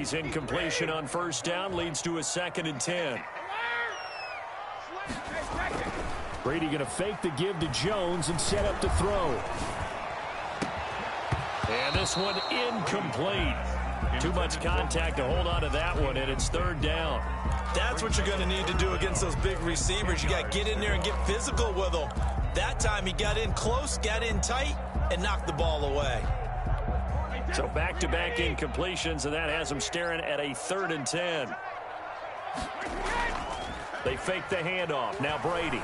Brady's incompletion on first down leads to a 2nd and 10. Brady going to fake the give to Jones and set up to throw. And this one incomplete. Too much contact to hold on to that one, and it's 3rd down. That's what you're going to need to do against those big receivers. You got to get in there and get physical with them. That time he got in close, got in tight, and knocked the ball away. So back-to-back incompletions, and that has him staring at a 3rd and 10. They fake the handoff. Now Brady.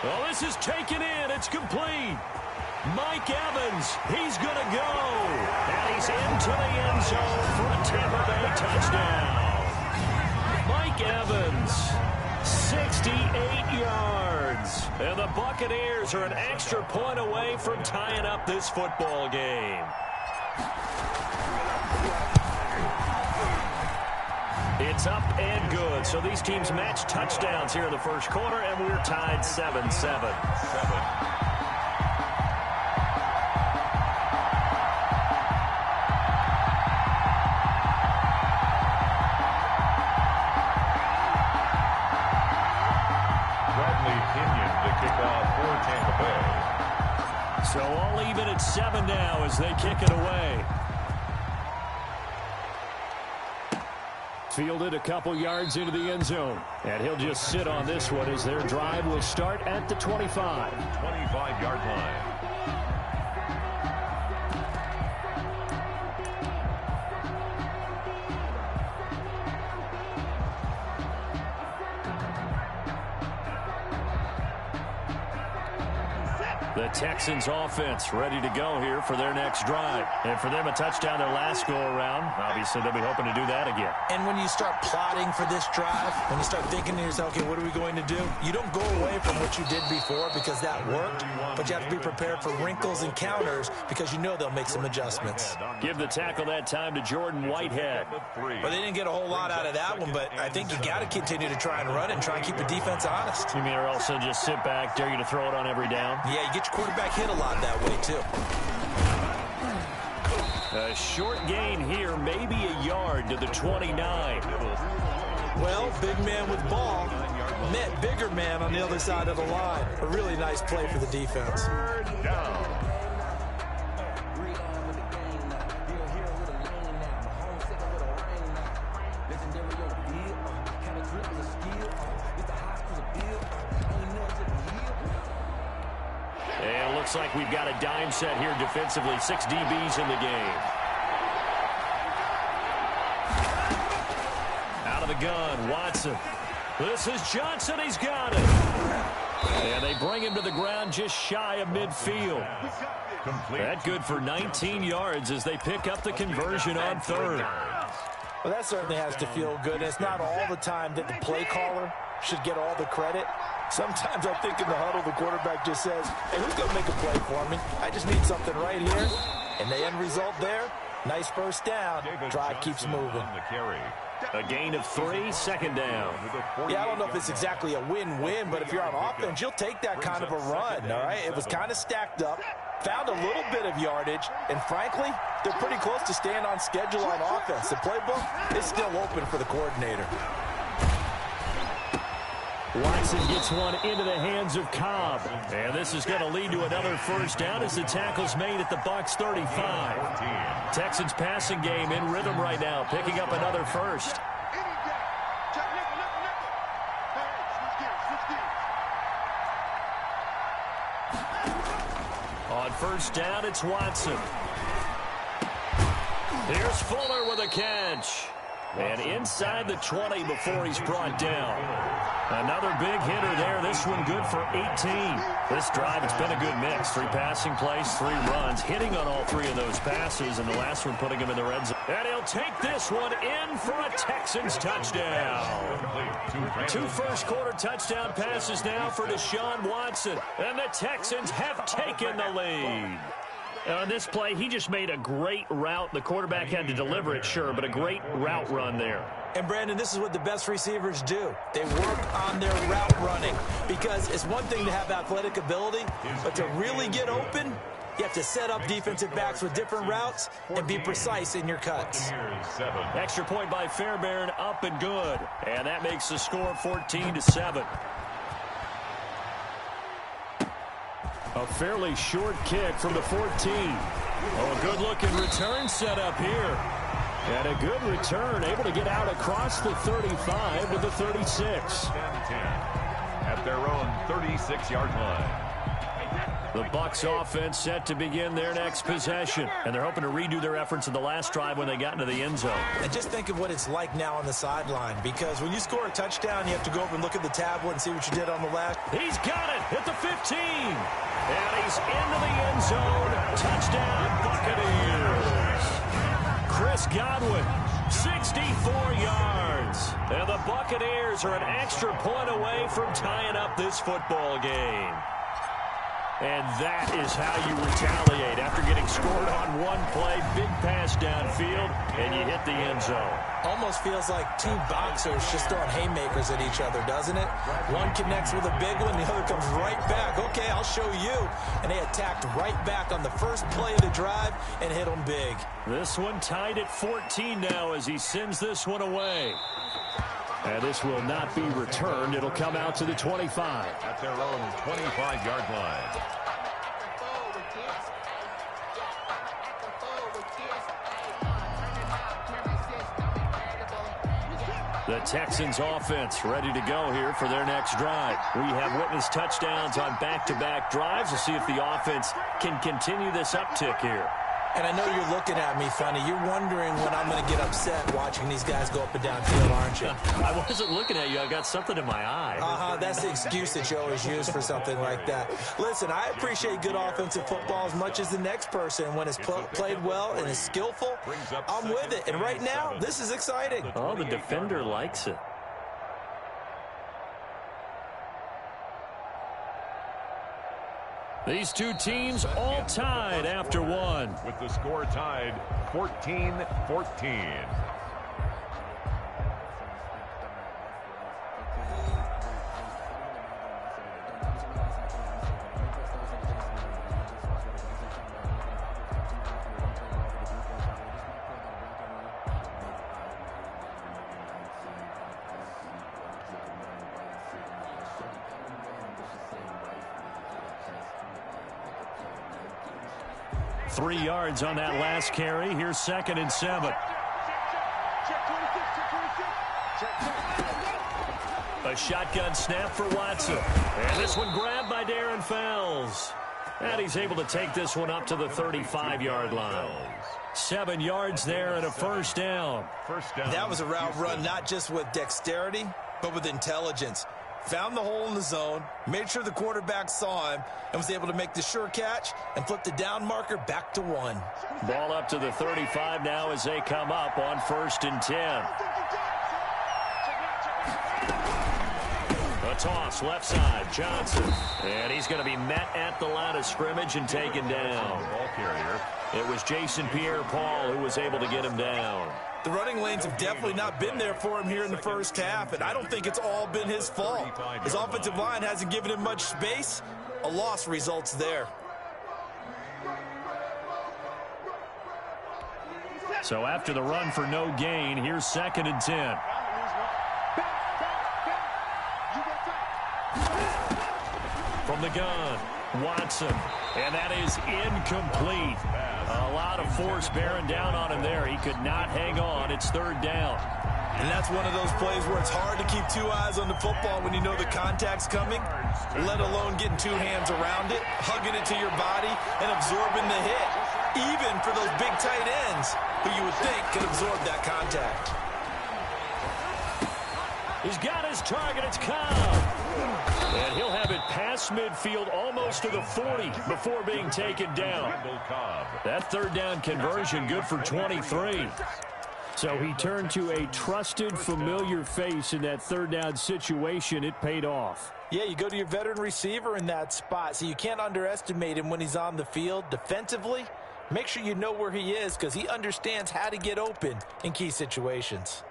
Well, this is taken in. It's complete. Mike Evans, he's going to go. And he's into the end zone for a Tampa Bay touchdown. Mike Evans, 68 yards. And the Buccaneers are an extra point away from tying up this football game. It's up and good. So these teams match touchdowns here in the first quarter, and we're tied 7-7. So all even at 7 now as they kick it away. Fielded a couple yards into the end zone. And he'll just sit on this one as their drive will start at the 25. 25-yard line. The Texans offense ready to go here for their next drive. And for them, a touchdown their last go-around. Obviously, they'll be hoping to do that again. And when you start plotting for this drive, when you start thinking to yourself, okay, what are we going to do? You don't go away from what you did before because that worked, but you have to be prepared for wrinkles and counters because you know they'll make some adjustments. Give the tackle that time to Jordan Whitehead. Well, they didn't get a whole lot out of that one, but I think you got to continue to try and run and try and keep the defense honest. You mean or also just sit back, dare you to throw it on every down? Yeah, you get your quarterback hit a lot that way, too. A short gain here, maybe a yard to the 29. Well, big man with ball met bigger man on the other side of the line. A really nice play for the defense. And it looks like we've got a dime set here defensively. 6 DBs in the game. Out of the gun, Watson. This is Johnson. He's got it. And they bring him to the ground just shy of midfield. That good for 19 yards as they pick up the conversion on 3rd. Well, that certainly has to feel good. It's not all the time that the play caller should get all the credit. Sometimes I think in the huddle, the quarterback just says, hey, who's going to make a play for me? I just need something right here. And the end result there, nice first down. Drive keeps moving. A gain of 3, 2nd down. Yeah, I don't know if it's exactly a win-win, but if you're on offense, you'll take that kind of a run, all right? It was kind of stacked up, found a little bit of yardage, and frankly, they're pretty close to staying on schedule on offense. The playbook is still open for the coordinator. Watson gets one into the hands of Cobb. And this is going to lead to another first down as the tackle's made at the Bucs 35. Texans passing game in rhythm right now, picking up another first. On first down, it's Watson. Here's Fuller with a catch. And inside the 20 before he's brought down. Another big hitter there. This one good for 18. This drive, it's been a good mix. 3 passing plays, 3 runs, hitting on all 3 of those passes, and the last one putting him in the red zone. And he'll take this one in for a Texans touchdown. 2 first-quarter touchdown passes now for Deshaun Watson. And the Texans have taken the lead. On this play, he just made a great route. The quarterback had to deliver it, sure, but a great route run there. And, Brandon, this is what the best receivers do. They work on their route running because it's one thing to have athletic ability, but to really get open, You have to set up defensive backs with different routes and be precise in your cuts. Extra point by Fairbairn, up and good. And that makes the score 14-7. A fairly short kick from the 14. Oh, a good-looking return set up here. And a good return, able to get out across the 35 to the 36. 10-10 at their own 36-yard line. The Bucs offense set to begin their next possession. And they're hoping to redo their efforts in the last drive when they got into the end zone. And just think of what it's like now on the sideline, because when you score a touchdown, you have to go over and look at the tablet and see what you did on the left. He's got it at the 15. And he's into the end zone. Touchdown, Buccaneers. Chris Godwin, 64 yards. And the Buccaneers are an extra point away from tying up this football game. And that is how you retaliate after getting scored on one play, big pass downfield, and you hit the end zone. Almost feels like two boxers just throwing haymakers at each other, doesn't it? One connects with a big one, the other comes right back. Okay, I'll show you. And they attacked right back on the first play of the drive and hit them big. This one tied at 14 now as he sends this one away. And this will not be returned. It'll come out to the 25. At their own 25-yard line. The Texans offense ready to go here for their next drive. We have witnessed touchdowns on back-to-back drives. We'll see if the offense can continue this uptick here. And I know you're looking at me funny. You're wondering when I'm going to get upset watching these guys go up and down field, aren't you? I wasn't looking at you. I got something in my eye. That's the excuse that you always use for something like that. Listen, I appreciate good offensive football as much as the next person. When it's played well and is skillful, I'm with it. And right now, this is exciting. Oh, the defender likes it. These two teams all tied after one. With the score tied 14-14. 3 yards on that last carry. Here's 2nd and 7. A shotgun snap for Watson. And this one grabbed by Darren Fells. And he's able to take this one up to the 35-yard line. 7 yards there and a first down. That was a route run not just with dexterity, but with intelligence. Found the hole in the zone, made sure the quarterback saw him, and was able to make the sure catch and flip the down marker back to 1. Ball up to the 35 now as they come up on 1st and 10. A toss, left side, Johnson. And he's going to be met at the line of scrimmage and taken down. Ball carrier. It was Jason Pierre-Paul who was able to get him down. The running lanes have definitely not been there for him here in the first half, and I don't think it's all been his fault. His offensive line hasn't given him much space. A loss results there. So after the run for no gain, here's 2nd and 10. From the gun, Watson, and that is incomplete. A lot of force bearing down on him there. He could not hang on. It's 3rd down. And that's one of those plays where it's hard to keep 2 eyes on the football when you know the contact's coming, let alone getting 2 hands around it, hugging it to your body, and absorbing the hit, even for those big tight ends who you would think could absorb that contact. He's got his target. It's Cobb. And he'll have it past midfield almost to the 40 before being taken down. That 3rd down conversion good for 23. So he turned to a trusted, familiar face in that 3rd down situation. It paid off. Yeah, you go to your veteran receiver in that spot, so you can't underestimate him when he's on the field. Defensively, make sure you know where he is because he understands how to get open in key situations.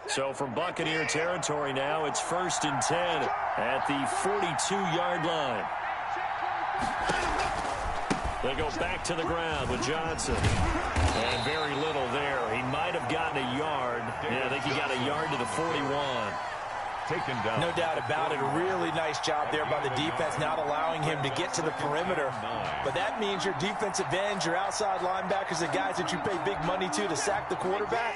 So from Buccaneer territory now, it's 1st and 10 at the 42-yard line. They go back to the ground with Johnson. And very little there. He might have gotten a yard. Yeah, I think he got a yard to the 41. Taken down. No doubt about it. A really nice job there by the defense, not allowing him to get to the perimeter. But that means your defensive ends, your outside linebackers, the guys that you pay big money to sack the quarterback,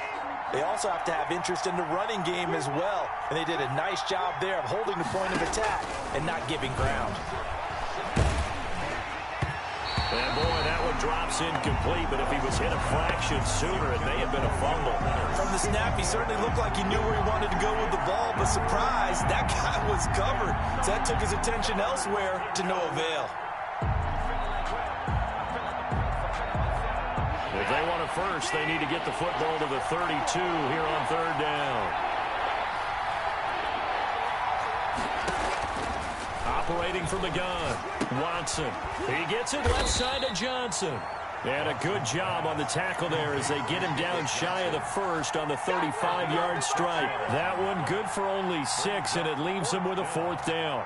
they also have to have interest in the running game as well. And they did a nice job there of holding the point of attack and not giving ground. And boy, that one drops incomplete, but if he was hit a fraction sooner, it may have been a fumble. From the snap, he certainly looked like he knew where he wanted to go with the ball, but surprise, that guy was covered. So that took his attention elsewhere to no avail. If they want a first, they need to get the football to the 32 here on third down. Operating from the gun, Watson. He gets it left side to Johnson. And a good job on the tackle there as they get him down shy of the first on the 35-yard strike. That one good for only 6, and it leaves him with a 4th down.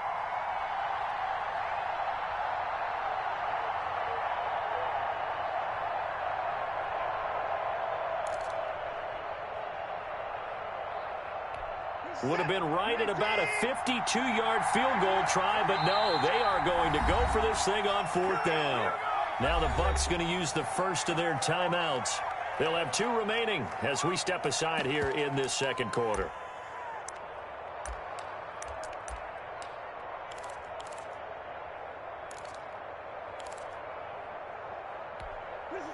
Would have been right at about a 52-yard field goal try, but no, they are going to go for this thing on 4th down. Now the Bucs going to use the first of their timeouts. They'll have 2 remaining as we step aside here in this second quarter.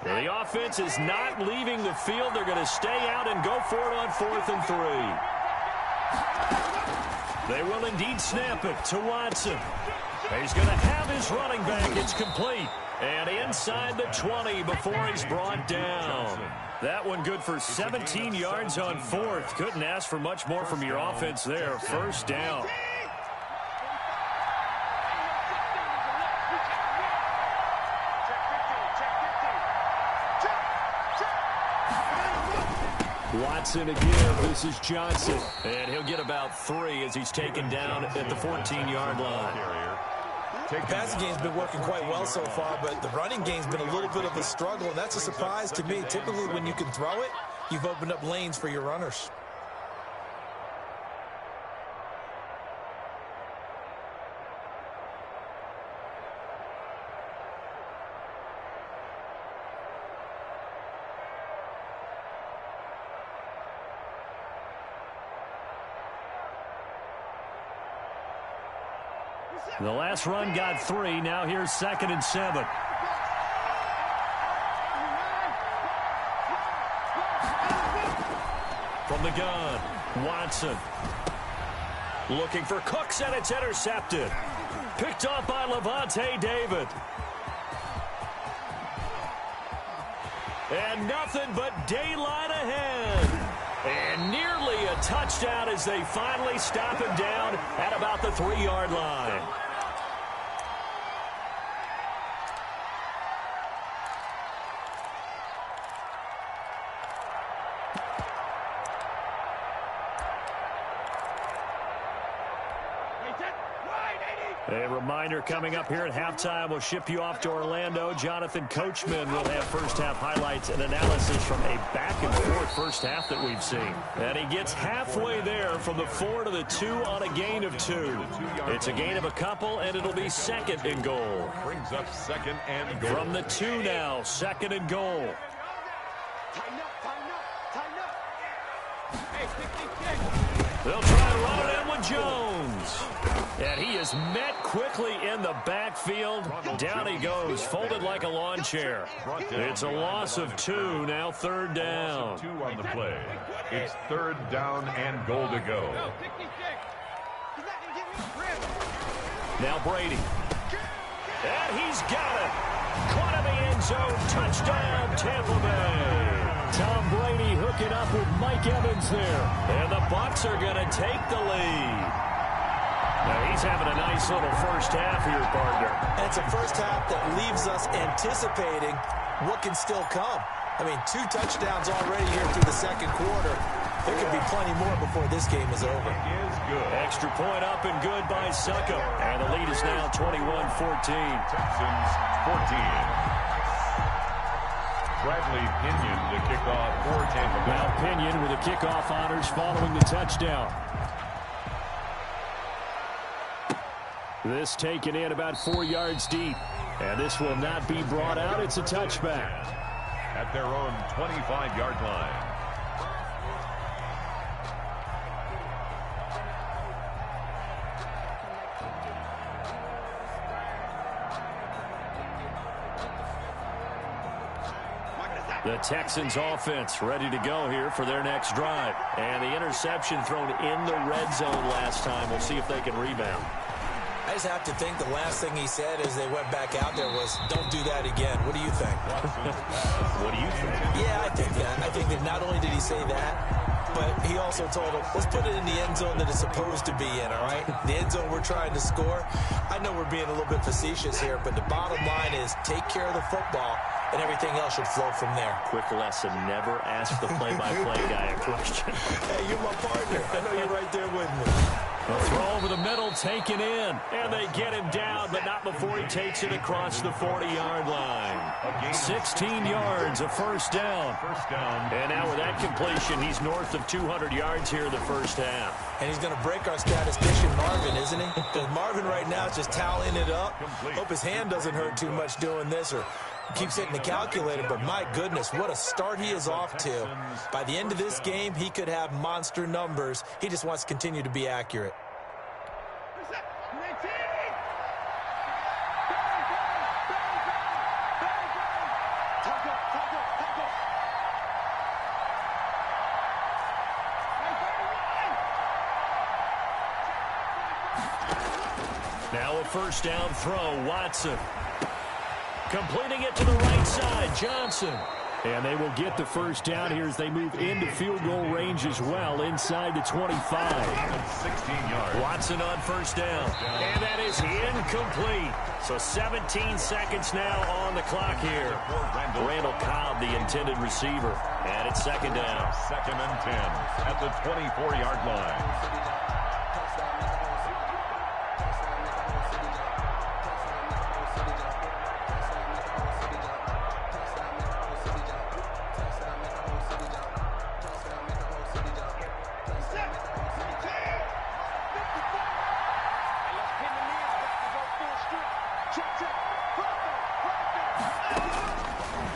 The offense is not leaving the field. They're going to stay out and go for it on 4th and 3. They will indeed snap it to Watson. He's going to have his running back. It's complete. And inside the 20 before he's brought down. That one good for 17 yards on 4th. Couldn't ask for much more from your offense there. First down. Watson again. This is Johnson. And he'll get about 3 as he's taken down at the 14-yard line. The passing game's been working quite well so far, but the running game's been a little bit of a struggle, and that's a surprise to me. Typically, when you can throw it, you've opened up lanes for your runners. The last run got 3. Now here's 2nd and 7. From the gun, Watson. Looking for Cooks, and it's intercepted. Picked off by Levante David. And nothing but daylight ahead. And nearly a touchdown as they finally stop him down at about the 3-yard line. A reminder coming up here at halftime. We'll ship you off to Orlando. Jonathan Coachman will have first-half highlights and analysis from a back-and-forth first half that we've seen. And he gets halfway there from the 4 to the 2 on a gain of 2. It's a gain of a couple, and it'll be 2nd and goal. Brings up 2nd and goal. From the 2 now, 2nd and goal. They'll try to run it in with Jones. And he is met quickly in the backfield. Down he goes, folded like a lawn chair. It's a loss of 2, now 3rd down. 2 on the play. It's 3rd down and goal to go. Now Brady. And he's got it. Caught in the end zone. Touchdown, Tampa Bay. Tom Brady hooking up with Mike Evans there. And the Bucs are going to take the lead. Now he's having a nice little first half here, partner. And it's a first half that leaves us anticipating what can still come. I mean, 2 touchdowns already here through the second quarter. There could be plenty more before this game is over. Is good. Extra point up and good by Suckup. And the lead is now 21-14. Texans 14. Bradley Pinion to kick off for Tampa Bay. Now Pinion with the kickoff honors following the touchdown. This taken in about 4 yards deep. And this will not be brought out. It's a touchback. At their own 25-yard line. The Texans offense ready to go here for their next drive. And the interception thrown in the red zone last time. We'll see if they can rebound. I just have to think the last thing he said as they went back out there was, don't do that again. What do you think? What do you think? Yeah, I think that. I think that not only did he say that, but he also told him, let's put it in the end zone that it's supposed to be in, all right? The end zone we're trying to score. I know we're being a little bit facetious here, but the bottom line is take care of the football, and everything else should flow from there. Quick lesson, never ask the play-by-play guy a question. Hey, you're my partner. I know you're right there with me. A throw over the middle, taken in. And they get him down, but not before he takes it across the 40-yard line. 16 yards, a first down. And now with that completion, he's north of 200 yards here in the first half. And he's going to break our statistician Marvin, isn't he? Because Marvin right now is just tallying it up. Hope his hand doesn't hurt too much doing this or keeps hitting the calculator, but my goodness, what a start he is off to. By the end of this game, he could have monster numbers. He just wants to continue to be accurate. Now a first down throw, Watson. Completing it to the right side, Johnson. And they will get the first down here as they move into field goal range as well, inside the 25. 16 yards. Watson on first down. And that is incomplete. So 17 seconds now on the clock here. Randall Cobb, the intended receiver. And it's second down. Second and 10 at the 24-yard line.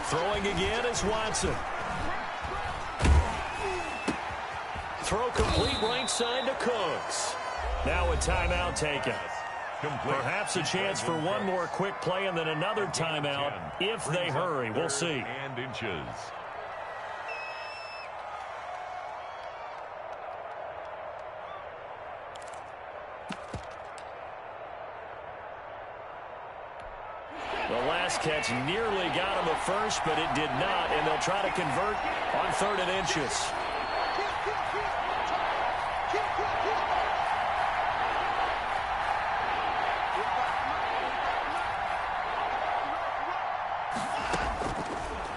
Throwing again is Watson. Throw complete right side to Cooks. Now a timeout taken. Perhaps a chance for one more quick play and then another timeout if they hurry. We'll see. And inches. The last catch nearly got him a first, but it did not, and they'll try to convert on 3rd and inches.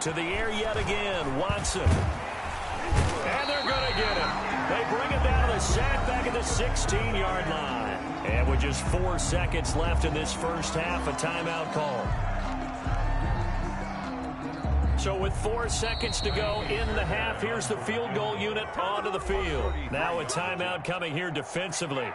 To the air yet again, Watson. And they're going to get him. They bring him down to the sack back at the 16-yard line. And with just 4 seconds left in this first half, a timeout call. So with 4 seconds to go in the half, here's the field goal unit onto the field. Now a timeout coming here defensively.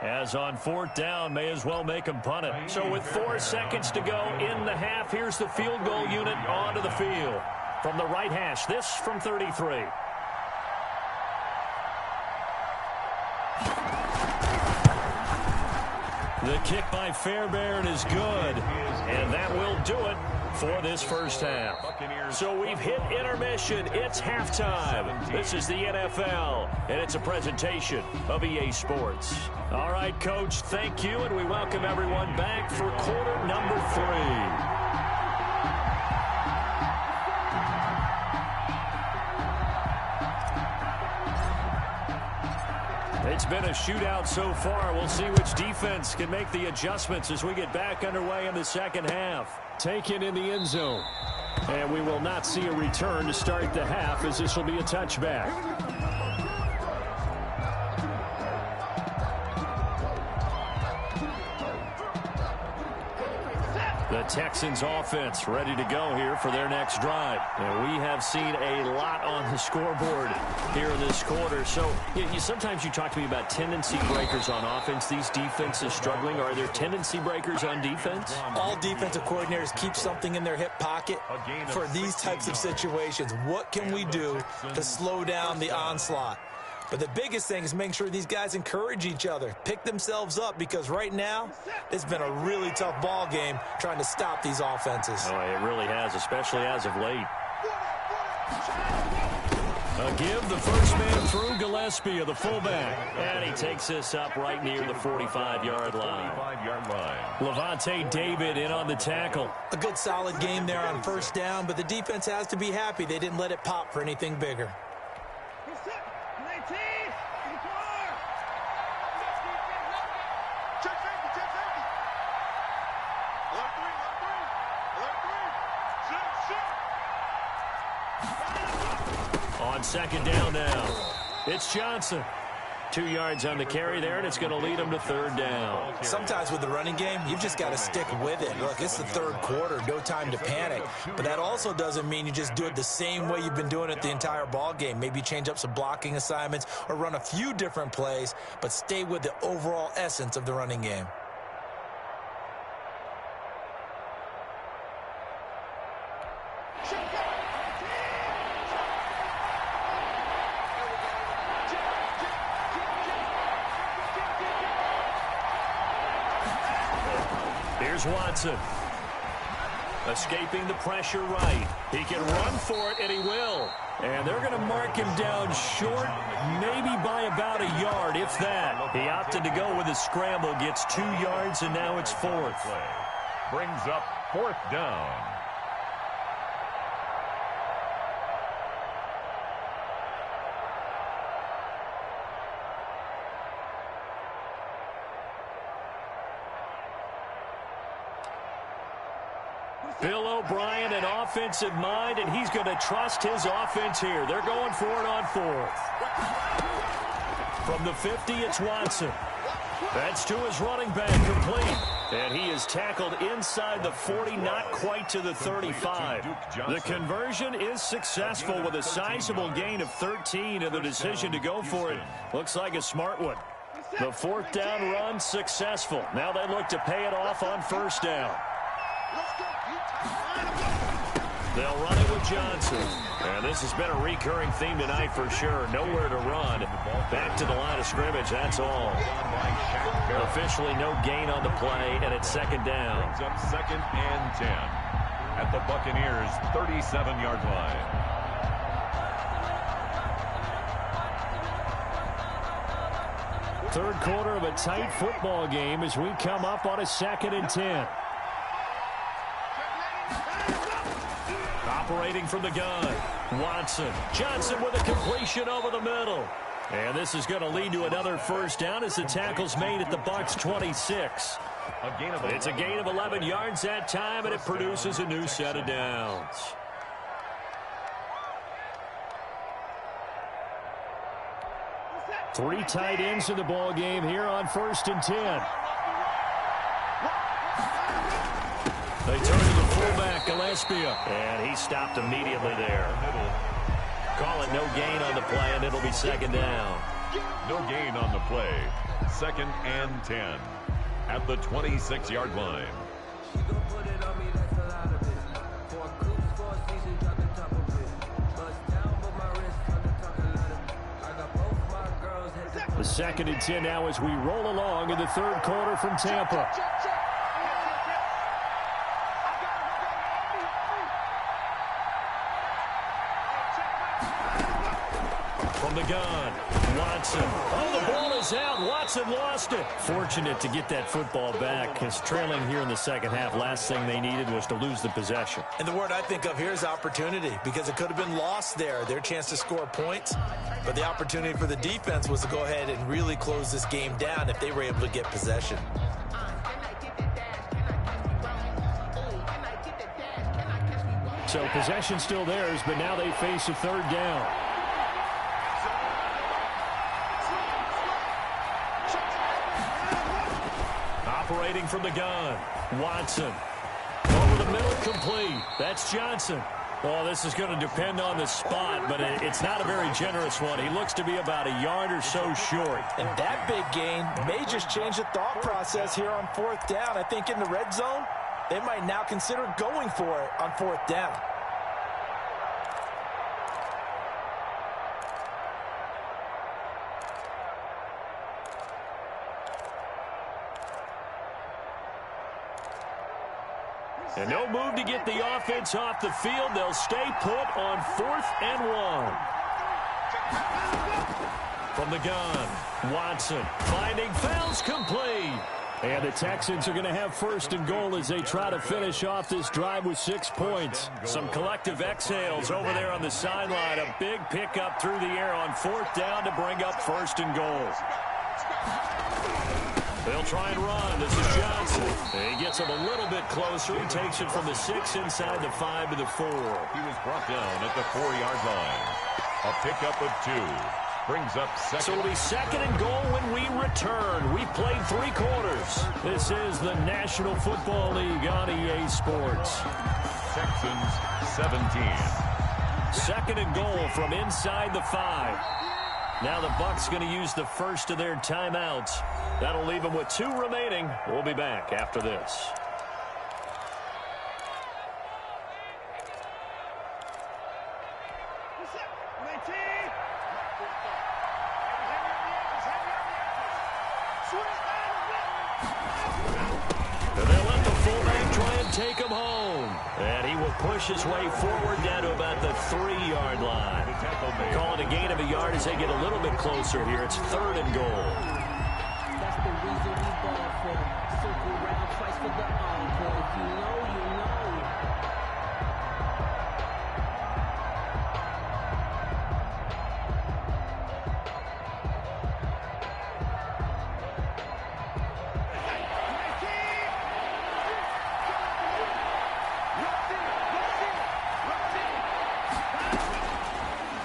As on 4th down, may as well make them punt it. So with 4 seconds to go in the half, here's the field goal unit onto the field. From the right hash, this from 33. The kick by Fairbairn is good, and that will do it for this first half. So we've hit intermission. It's halftime. This is the NFL, and it's a presentation of EA Sports. All right, Coach, thank you, and we welcome everyone back for quarter number 3. It's been a shootout so far. We'll see which defense can make the adjustments as we get back underway in the second half. Taken in the end zone. And we will not see a return to start the half as this will be a touchback. The Texans offense ready to go here for their next drive. And we have seen a lot on the scoreboard here in this quarter. So sometimes you talk to me about tendency breakers on offense. These defenses struggling. Are there tendency breakers on defense? All defensive coordinators keep something in their hip pocket for these types of situations. What can we do to slow down the onslaught? But the biggest thing is make sure these guys encourage each other, pick themselves up, because right now it's been a really tough ball game trying to stop these offenses. Oh, it really has, especially as of late. A give the first man through Gillespie, the fullback. And he takes this up right near the 45-yard line. Levante David in on the tackle. A good solid game there on first down, but the defense has to be happy they didn't let it pop for anything bigger. On second down now, it's Johnson. 2 yards on the carry there, and it's going to lead him to third down. Sometimes with the running game, you've just got to stick with it. Look, it's the third quarter, no time to panic. But that also doesn't mean you just do it the same way you've been doing it the entire ball game. Maybe change up some blocking assignments or run a few different plays, but stay with the overall essence of the running game. Here's Watson. Escaping the pressure right. He can run for it, and he will. And they're going to mark him down short, maybe by about a yard, if that. He opted to go with a scramble, gets 2 yards, and now it's fourth. Brings up fourth down. Bill O'Brien, an offensive mind, and he's going to trust his offense here. They're going for it on fourth. From the 50, it's Watson. That's to his running back, complete. And he is tackled inside the 40, not quite to the 35. The conversion is successful with a sizable gain of 13, and the decision to go for it looks like a smart one. The fourth down run successful. Now they look to pay it off on first down. They'll run it with Johnson. And this has been a recurring theme tonight for sure. Nowhere to run. Back to the line of scrimmage, that's all. Officially no gain on the play, and it's second down. Brings up second and 10 at the Buccaneers' 37-yard line. Third quarter of a tight football game as we come up on a second and 10. Operating from the gun, Watson. Johnson with a completion over the middle. And this is going to lead to another first down as the tackle's made at the Bucs' 26. It's a gain of 11 yards that time, and it produces a new set of downs. Three tight ends in the ball game here on first and 10. They turn to the fullback, Gillespie, and he stopped immediately there. Call it no gain on the play, and it'll be second down. No gain on the play. Second and 10 at the 26-yard line. The second and 10 now as we roll along in the third quarter from Tampa. From the gun, Watson. Oh, the ball is out. Watson lost it. Fortunate to get that football back, because trailing here in the second half, last thing they needed was to lose the possession. And the word I think of here is opportunity, because it could have been lost there, their chance to score points. But the opportunity for the defense was to go ahead and really close this game down if they were able to get possession. So possession still theirs, but now they face a third down. Operating from the gun, Watson. middle, complete. That's Johnson. Well, this is going to depend on the spot, but it's not a very generous one. He looks to be about a yard or so short. And that big gain may just change the thought process here on 4th down. I think in the red zone, they might now consider going for it on 4th down. And no move to get the offense off the field. They'll stay put on 4th and 1. From the gun, Watson finding Fouls complete. And the Texans are going to have 1st and goal as they try to finish off this drive with 6 points. Some collective exhales over there on the sideline. A big pickup through the air on 4th down to bring up 1st and goal. They'll try and run. This is Johnson. He gets him a little bit closer. He takes it from the 6 inside the 5 to the 4. He was brought down at the 4-yard line. A pickup of 2. Brings up 2nd. So it'll be 2nd and goal when we return. We've played 3 quarters. This is the National Football League on EA Sports. Texans 17. 2nd and goal from inside the 5. Now the Bucs going to use the first of their timeouts. That'll leave them with 2 remaining. We'll be back after this. And they'll let the fullback try and take him home. And he will push his way forward down to about the 3-yard line. Call it a gain of a yard as they get a little bit closer here. It's 3rd and goal. That's the reason we ball for. Circle round twice for the encore. If you know, you know.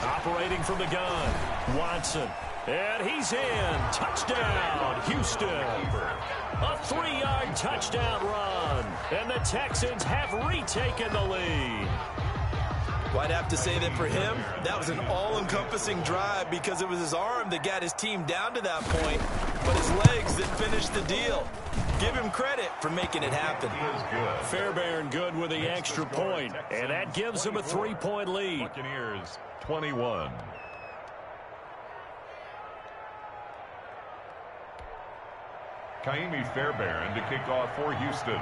Operating from the gun, Watson. And he's in. Touchdown, Houston. A 3-yard touchdown run. And the Texans have retaken the lead. Well, I'd have to say that for him, that was an all-encompassing drive because it was his arm that got his team down to that point, but his legs that finished the deal. Give him credit for making it happen. Fairbairn good with the extra point, and that gives him a 3-point lead. Buccaneers 21. Kaimi Fairbairn to kick off for Houston.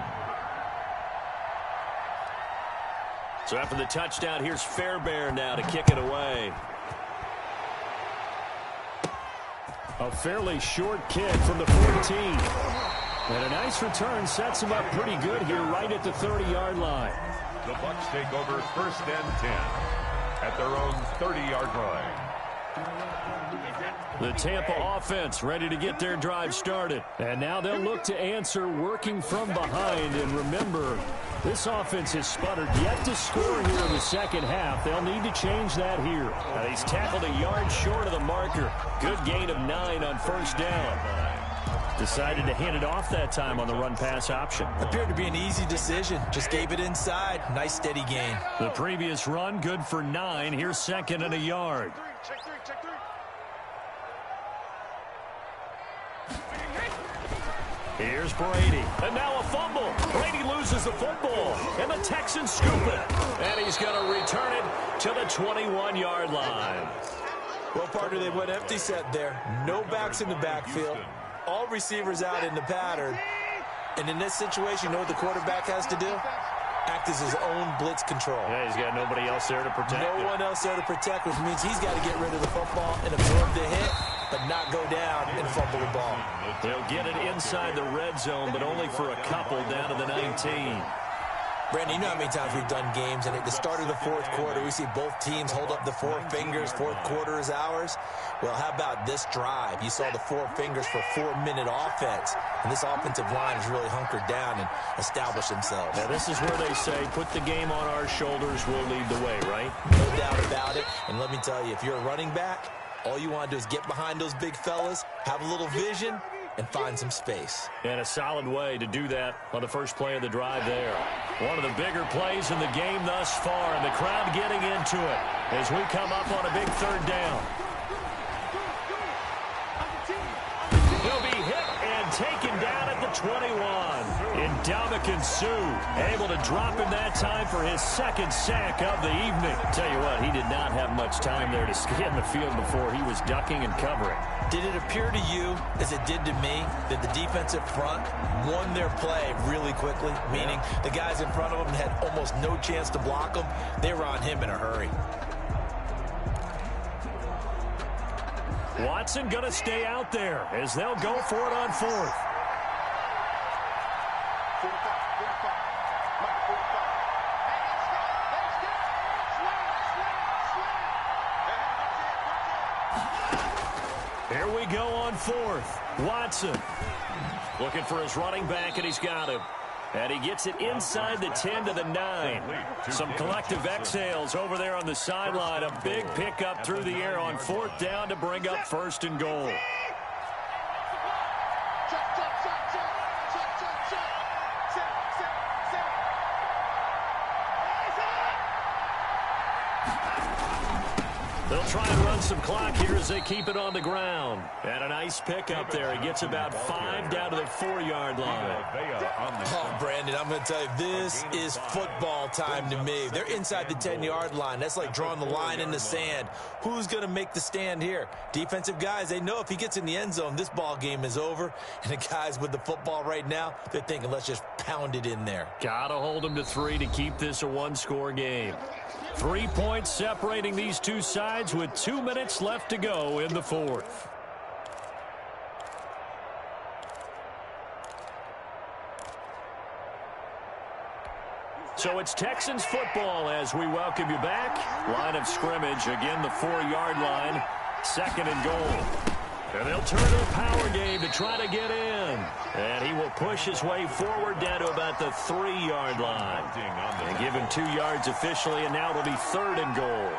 So after the touchdown, here's Fairbairn now to kick it away. A fairly short kick from the 14. And a nice return sets him up pretty good here right at the 30-yard line. The Bucs take over 1st and 10 at their own 30-yard line. The Tampa offense ready to get their drive started. And now they'll look to answer working from behind. And remember, this offense has sputtered yet to score here in the second half. They'll need to change that here. Now, he's tackled a yard short of the marker. Good gain of 9 on 1st down. Decided to hand it off that time on the run-pass option. Appeared to be an easy decision. Just gave it inside. Nice steady gain. The previous run good for 9. Here's 2nd and a yard. Here's Brady. And now a fumble. Brady loses the football. And the Texans scoop it. And he's going to return it to the 21-yard line. Well, partner, they went empty set there. No backs in the backfield. All receivers out in the pattern. And in this situation, you know what the quarterback has to do? Act as his own blitz control. Yeah, he's got nobody else there to protect him. No one else there to protect, which means he's got to get rid of the football and absorb the hit, but not go down and fumble the ball. They'll get it inside the red zone, but only for a couple down to the 19. Brandon, you know how many times we've done games, and at the start of the 4th quarter, we see both teams hold up the 4 fingers, 4th quarter is ours. Well, how about this drive? You saw the 4 fingers for 4-minute offense, and this offensive line has really hunkered down and established themselves. Now, this is where they say, put the game on our shoulders, we'll lead the way, right? No doubt about it, and let me tell you, if you're a running back, all you want to do is get behind those big fellas, have a little vision, and find some space. And a solid way to do that on the first play of the drive there. One of the bigger plays in the game thus far, and the crowd getting into it as we come up on a big third down. He'll be hit and taken down at the 21. Ndamukong Suh able to drop him that time for his second sack of the evening. Tell you what, he did not have much time there to scan the field before he was ducking and covering. Did it appear to you, as it did to me, that the defensive front won their play really quickly? Meaning the guys in front of them had almost no chance to block them. They were on him in a hurry. Watson going to stay out there as they'll go for it on fourth. Here we go on fourth. Watson looking for his running back, and he's got him. And he gets it inside the 10 to the 9. Some collective exhales over there on the sideline. A big pickup through the air on fourth down to bring up first and goal. They'll try and run some clock here as they keep it on the ground. And a nice pickup there. He gets about 5 down to the 4-yard line. Oh, Brandon, I'm going to tell you, this is football time to me. They're inside the 10-yard line. That's like drawing the line in the sand. Who's going to make the stand here? Defensive guys, they know if he gets in the end zone, this ball game is over. And the guys with the football right now, they're thinking, let's just pound it in there. Got to hold them to 3 to keep this a one-score game. 3 points separating these two sides with 2 minutes left to go in the fourth. So it's Texans football as we welcome you back. Line of scrimmage, again the 4-yard line, second and goal. And they'll turn to a power game to try to get in. And he will push his way forward down to about the 3-yard line. And give him 2 yards officially, and now it'll be third and goal.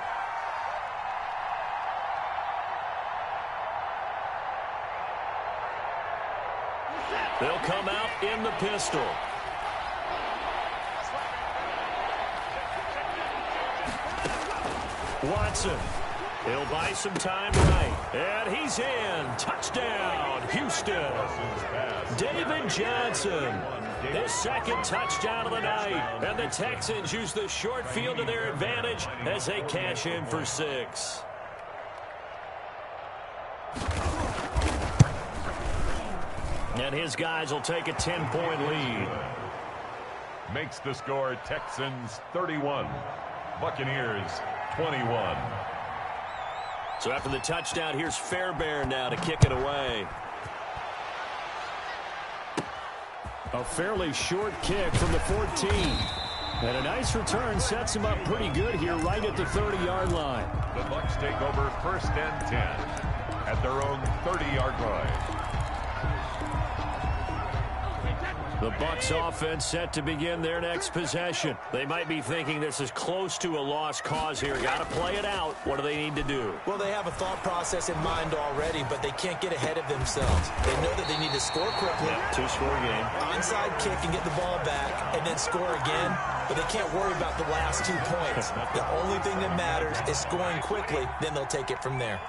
They'll come out in the pistol. Watson. He'll buy some time right. And he's in. Touchdown, Houston. David Johnson. His second touchdown of the night. And the Texans use the short field to their advantage as they cash in for 6. And his guys will take a 10-point lead. Makes the score Texans 31. Buccaneers 21. So after the touchdown, here's Fairbairn now to kick it away. A fairly short kick from the 14. And a nice return sets him up pretty good here right at the 30-yard line. The Bucs take over first and 10 at their own 30-yard line. The Bucs offense set to begin their next possession. They might be thinking this is close to a lost cause here. Got to play it out. What do they need to do? Well, they have a thought process in mind already, but they can't get ahead of themselves. They know that they need to score quickly. Yeah, 2-score game. Onside kick and get the ball back, and then score again. But they can't worry about the last 2 points. The only thing that matters is scoring quickly. Then they'll take it from there.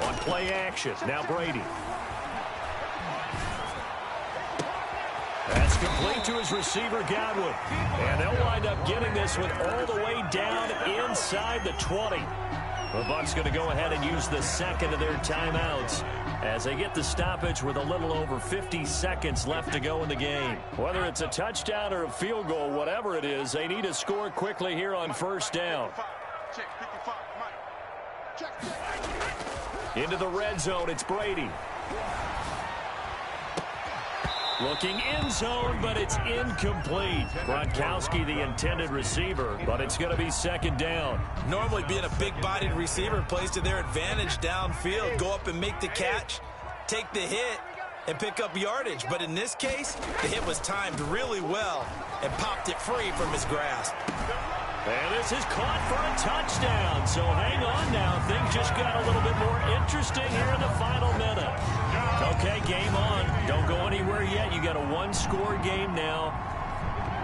On play action, now Brady. That's complete to his receiver, Godwin. And they'll wind up getting this one all the way down inside the 20. The Bucs going to go ahead and use the second of their timeouts as they get the stoppage with a little over 50 seconds left to go in the game. Whether it's a touchdown or a field goal, whatever it is, they need to score quickly here on first down. Into the red zone, it's Brady. Looking in zone, but it's incomplete. Gronkowski, the intended receiver, but it's going to be second down. Normally being a big-bodied receiver plays to their advantage downfield. Go up and make the catch, take the hit, and pick up yardage. But in this case, the hit was timed really well and popped it free from his grasp. And this is caught for a touchdown. So hang on now. Things just got a little bit more interesting here in the final minute. Okay, game on. Don't go anywhere yet. You got a one-score game now.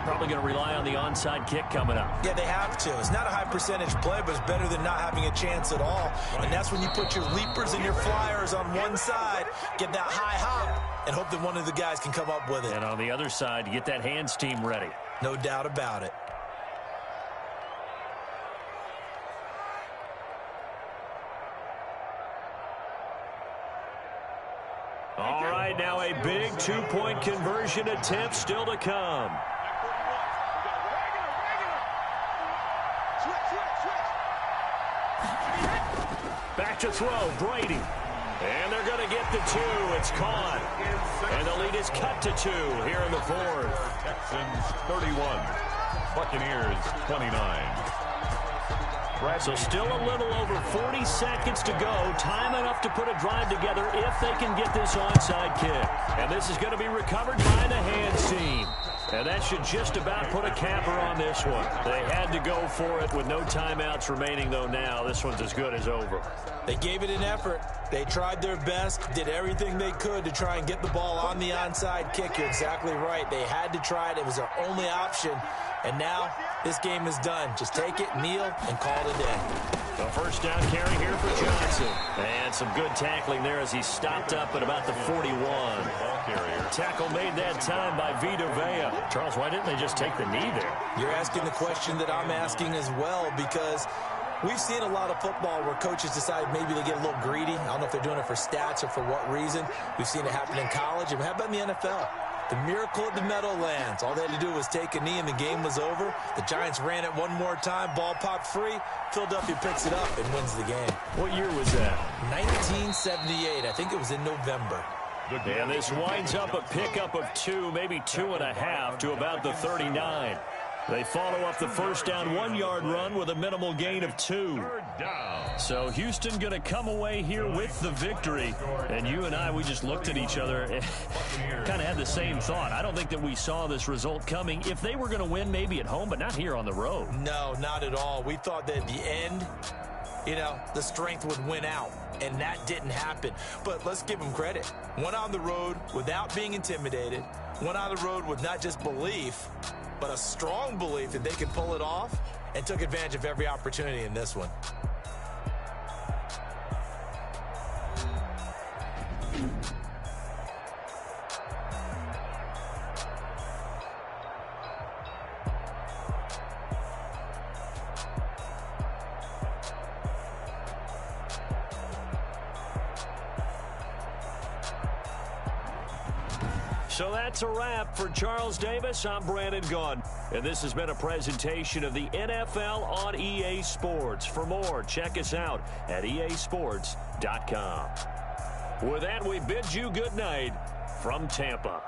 Probably going to rely on the onside kick coming up. Yeah, they have to. It's not a high percentage play, but it's better than not having a chance at all. And that's when you put your leapers and your flyers on one side, get that high hop, and hope that one of the guys can come up with it. And on the other side, you get that hands team ready. No doubt about it. All right, now a big two-point conversion attempt still to come. Back to throw, Brady. And they're going to get the two. It's caught. And the lead is cut to 2 here in the fourth. Texans 31, Buccaneers 29. So still a little over 40 seconds to go. Time enough to put a drive together if they can get this onside kick. And this is going to be recovered by the hands team. And that should just about put a capper on this one. They had to go for it with no timeouts remaining, though now. This one's as good as over. They gave it an effort. They tried their best, did everything they could to try and get the ball on the onside kick. You're exactly right. They had to try it. It was their only option. And now this game is done. Just take it, kneel, and call it a day. A first down carry here for Johnson. And some good tackling there as he stopped up at about the 41. Tackle made that time by Vita Vea. Charles, why didn't they just take the knee there? You're asking the question that I'm asking as well, because we've seen a lot of football where coaches decide maybe they get a little greedy. I don't know if they're doing it for stats or for what reason. We've seen it happen in college. And how about in the NFL? The miracle at the Meadowlands. All they had to do was take a knee and the game was over. The Giants ran it one more time. Ball popped free. Philadelphia picks it up and wins the game. What year was that? 1978. I think it was in November. And this winds up a pickup of 2, maybe 2.5 to about the 39. They follow up the first down 1-yard run with a minimal gain of 2. So Houston going to come away here with the victory. And you and I, we just looked at each other and kind of had the same thought. I don't think that we saw this result coming. If they were going to win, maybe at home, but not here on the road. No, not at all. We thought that at the end, the strength would win out. And that didn't happen. But let's give them credit. Went on the road without being intimidated. Went on the road with not just belief, but a strong belief that they could pull it off, and took advantage of every opportunity in this one. So that's a wrap for Charles Davis. I'm Brandon Gaudin. And this has been a presentation of the NFL on EA Sports. For more, check us out at easports.com. With that, we bid you good night from Tampa.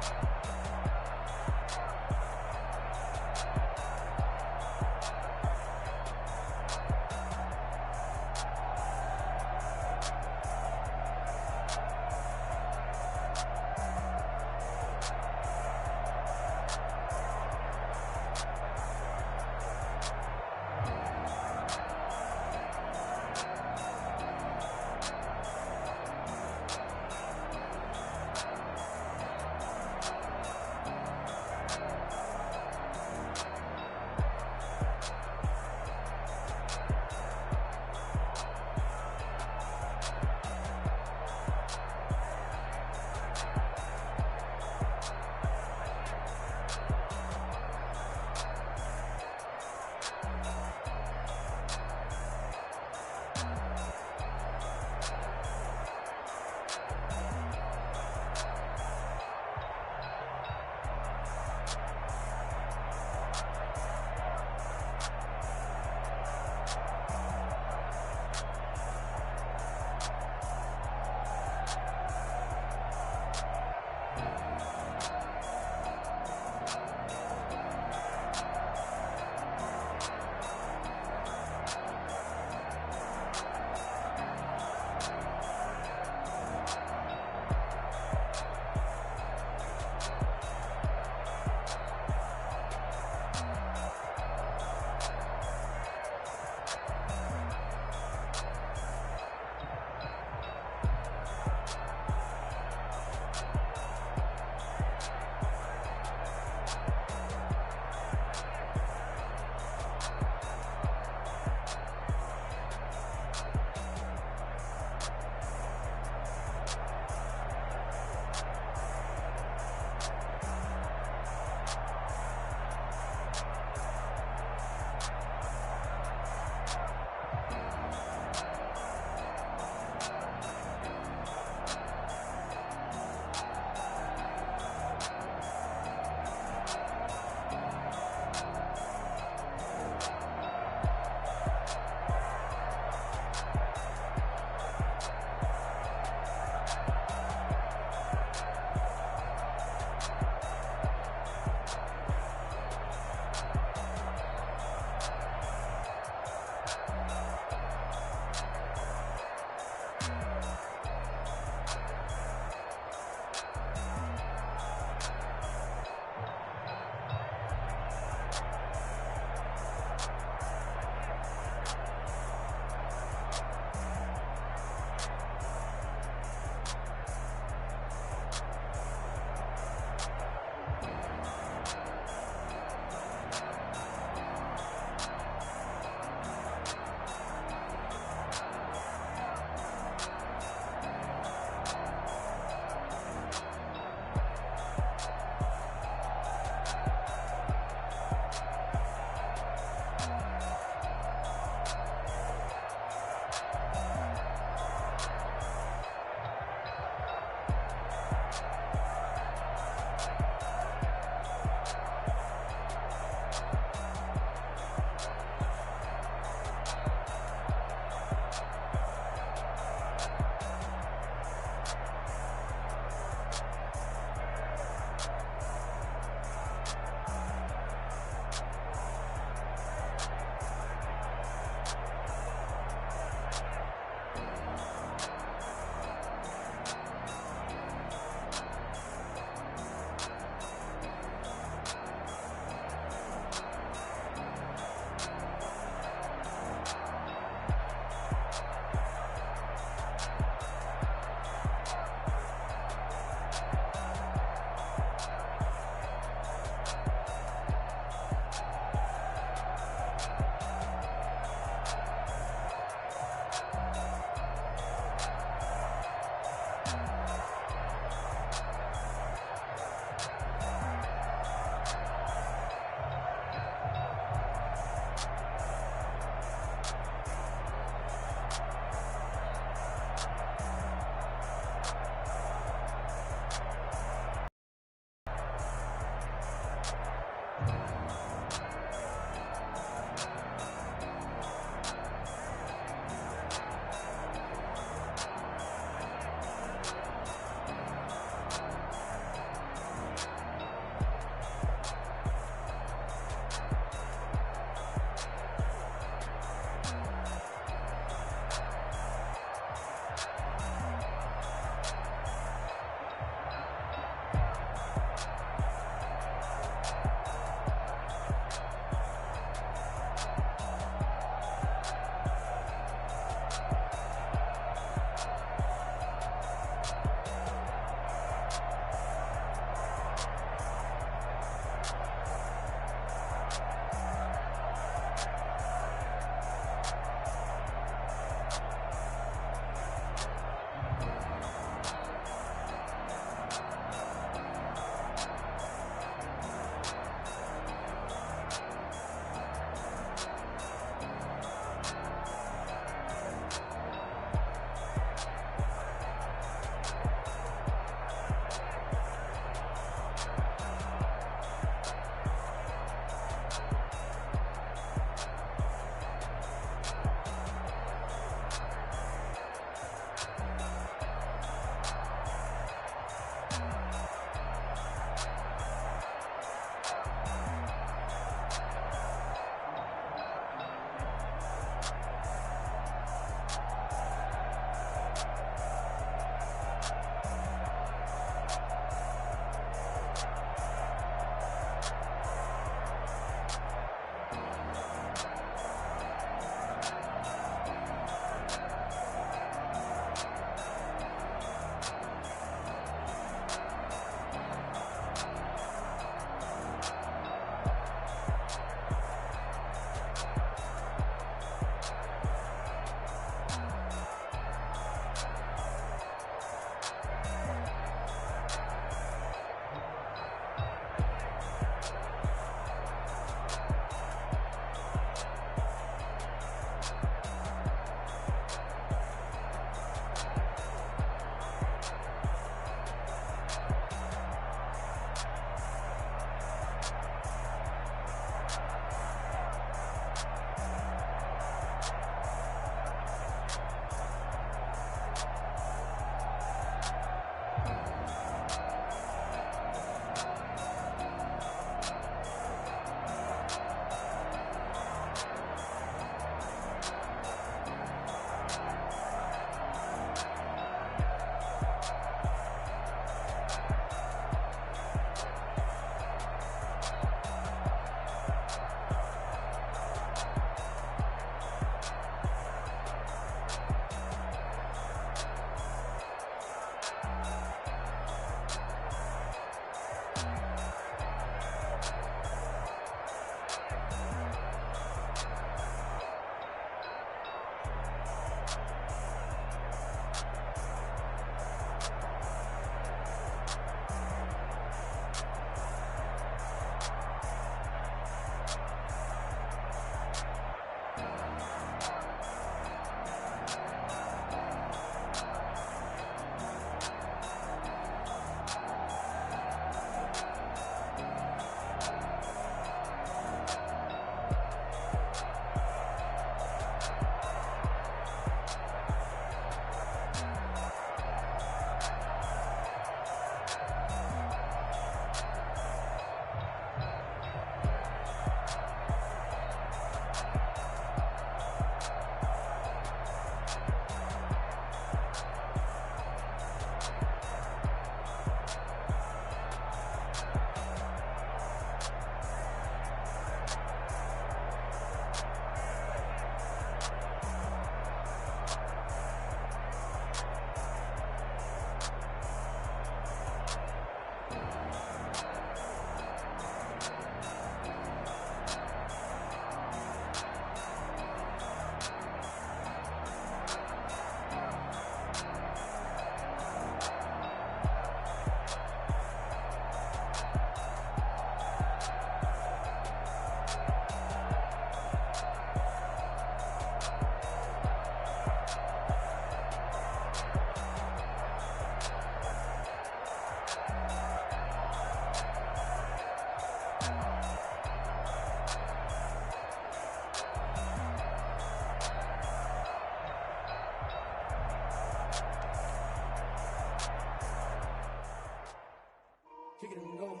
it and go.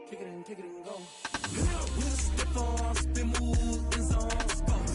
Kick it and go. With a stiff arm, spin move, in zone, spot.